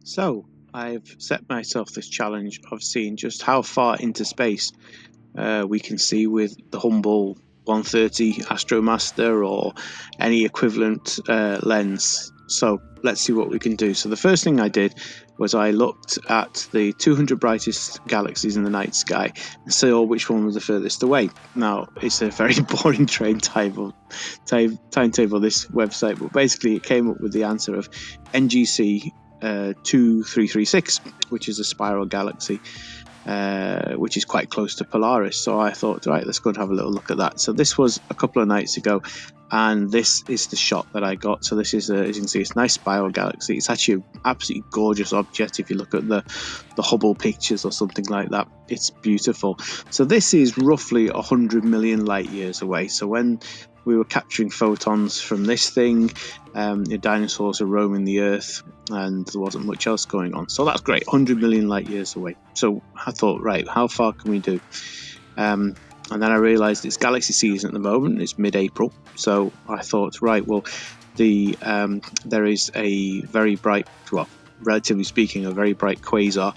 So I've set myself this challenge of seeing just how far into space we can see with the Hubble 130 Astromaster or any equivalent lens. So let's see what we can do. So the first thing I did was I looked at the 200 brightest galaxies in the night sky and saw which one was the furthest away. Now, it's a very boring timetable, this website, but basically it came up with the answer of NGC 2336, which is a spiral galaxy, which is quite close to Polaris. So I thought, right, let's go and have a little look at that. So this was a couple of nights ago, and this is the shot that I got. So this is, as you can see, it's a nice spiral galaxy. It's actually an absolutely gorgeous object. If you look at the Hubble pictures or something like that, it's beautiful. So this is roughly 100 million light years away. So when we were capturing photons from this thing, the dinosaurs are roaming the Earth, and there wasn't much else going on. So that's great, 100 million light years away. So I thought, right, how far can we do? And then I realised it's galaxy season at the moment. It's mid-April. So I thought, right, well, there is a very bright, well, relatively speaking, a very bright quasar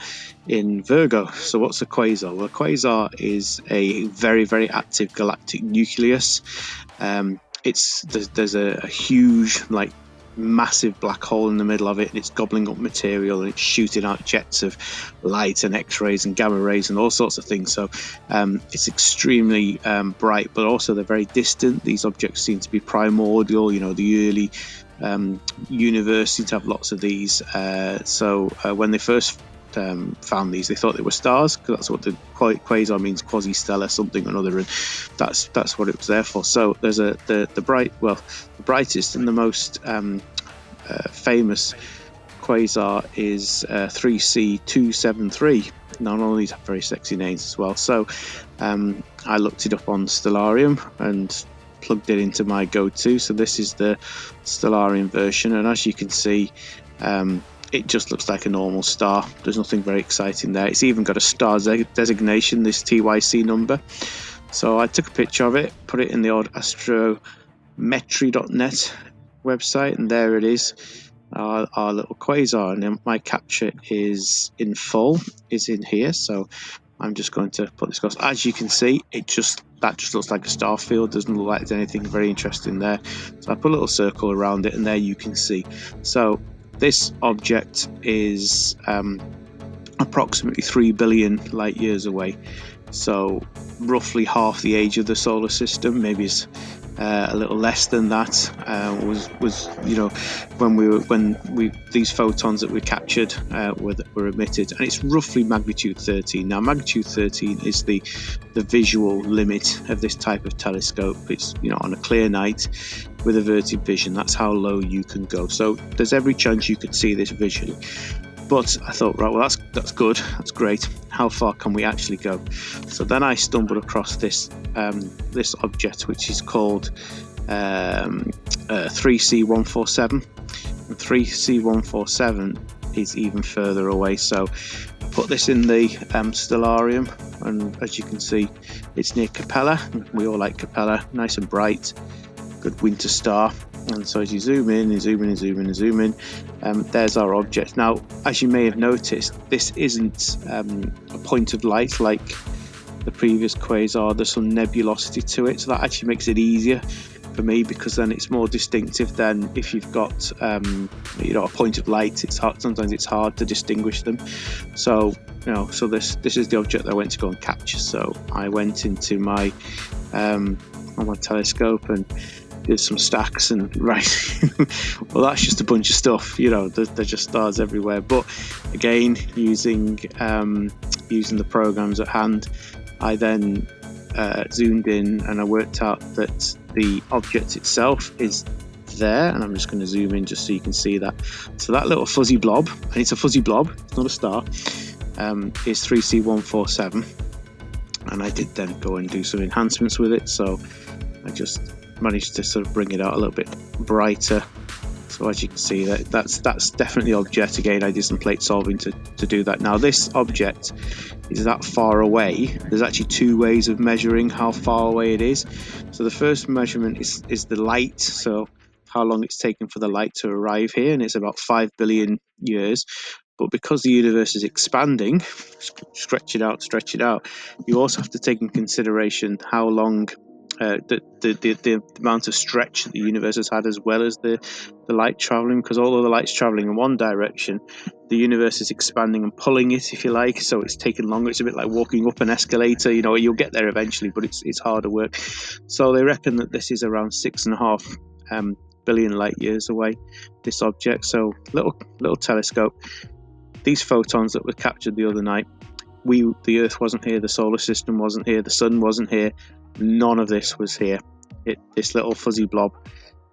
in Virgo. So what's a quasar? Well, a quasar is a very, very active galactic nucleus. There's a huge, like, massive black hole in the middle of it, and it's gobbling up material, and it's shooting out jets of light and X-rays and gamma rays and all sorts of things. So it's extremely bright, but also they're very distant. These objects seem to be primordial. The early universe seemed to have lots of these. So when they first found these, they thought they were stars, because that's what the quasar means, quasi-stellar something or another, and that's what it was there for. So there's the brightest and the most famous quasar is 3C273. Now, all these have very sexy names as well. So I looked it up on Stellarium and plugged it into my go-to. So this is the Stellarium version, and as you can see, it just looks like a normal star. There's nothing very exciting there. It's even got a star designation, this TYC number. So I took a picture of it, put it in the old astrometry.net website, and there it is, our little quasar. And my capture is in full, is in here. So I'm just going to put this across. As you can see, that just looks like a star field. Doesn't look like there's anything very interesting there. So I put a little circle around it, and there you can see. So this object is approximately 3 billion light years away. So roughly half the age of the solar system, maybe it's a little less than that. Was when these photons that we captured were emitted, and it's roughly magnitude 13. Now, magnitude 13 is the visual limit of this type of telescope. It's on a clear night with averted vision, that's how low you can go. So there's every chance you could see this visually. But I thought, right, well, that's good, that's great. How far can we actually go? So then I stumbled across this object, which is called 3C147. And 3C147 is even further away. So I put this in the Stellarium, and as you can see, it's near Capella. We all like Capella, nice and bright, good winter star. And so as you zoom in and zoom in and zoom in and zoom in, there's our object. Now, as you may have noticed, this isn't a point of light like the previous quasar. There's some nebulosity to it, so that actually makes it easier for me, because then it's more distinctive than if you've got a point of light. Sometimes it's hard to distinguish them. So so this is the object that I went to go and capture. So I went into my on my telescope and did some stacks, and right, well, that's just a bunch of stuff. There's just stars everywhere. But again, using the programs at hand, I then zoomed in, and I worked out that the object itself is there, and I'm just going to zoom in just so you can see that. So that little fuzzy blob, and it's a fuzzy blob, it's not a star, is 3C147, and I did then go and do some enhancements with it. So I just managed to sort of bring it out a little bit brighter. So as you can see, that's definitely the object. Again, I did some plate solving to do that. Now, this object is that far away. There's actually two ways of measuring how far away it is. So the first measurement is the light, so how long it's taken for the light to arrive here, and it's about 5 billion years. But because the universe is expanding, stretch it out, you also have to take in consideration how long the amount of stretch that the universe has had, as well as the light traveling, because although the light's traveling in one direction, the universe is expanding and pulling it, if you like, so it's taking longer. It's a bit like walking up an escalator. You'll get there eventually, but it's harder work. So they reckon that this is around 6.5 billion light years away, this object. So little telescope. These photons that were captured the other night, the Earth wasn't here, the solar system wasn't here, the sun wasn't here, none of this was here. This little fuzzy blob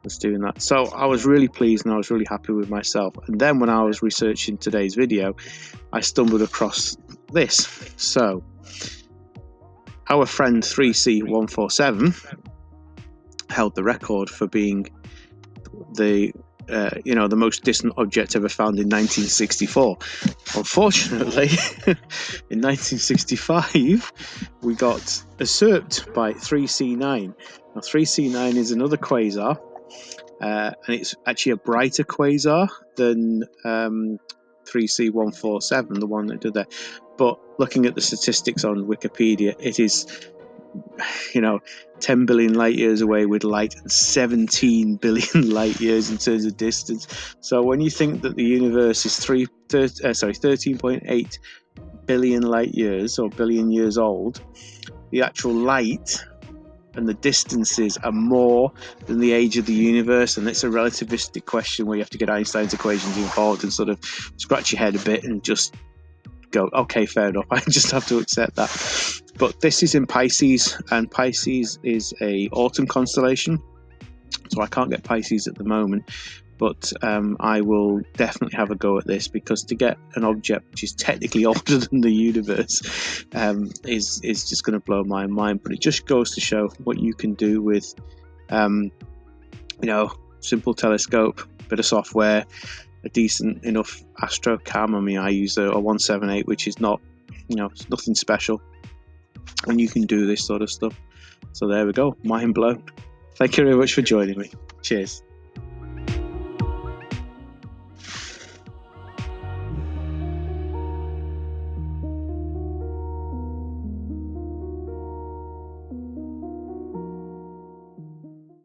was doing that. So I was really pleased and I was really happy with myself. And then when I was researching today's video, I stumbled across this. So our friend 3C147 held the record for being the most distant object ever found in 1964. Unfortunately, in 1965, we got usurped by 3C9. Now, 3C9 is another quasar, and it's actually a brighter quasar than 3C147, the one that did that. But looking at the statistics on Wikipedia, it is 10 billion light years away with light, and 17 billion light years in terms of distance. So when you think that the universe is 13.8 billion light years or billion years old, the actual light and the distances are more than the age of the universe. And it's a relativistic question where you have to get Einstein's equations involved and sort of scratch your head a bit and just go, okay, fair enough, I just have to accept that. But this is in Pisces, and Pisces is a autumn constellation, so I can't get Pisces at the moment, but I will definitely have a go at this, because to get an object which is technically older than the universe is just going to blow my mind. But it just goes to show what you can do with simple telescope, bit of software, a decent enough astro cam. I mean, I use a 178, which is not, it's nothing special, and you can do this sort of stuff. So there we go, mind blown. Thank you very much for joining me. Cheers.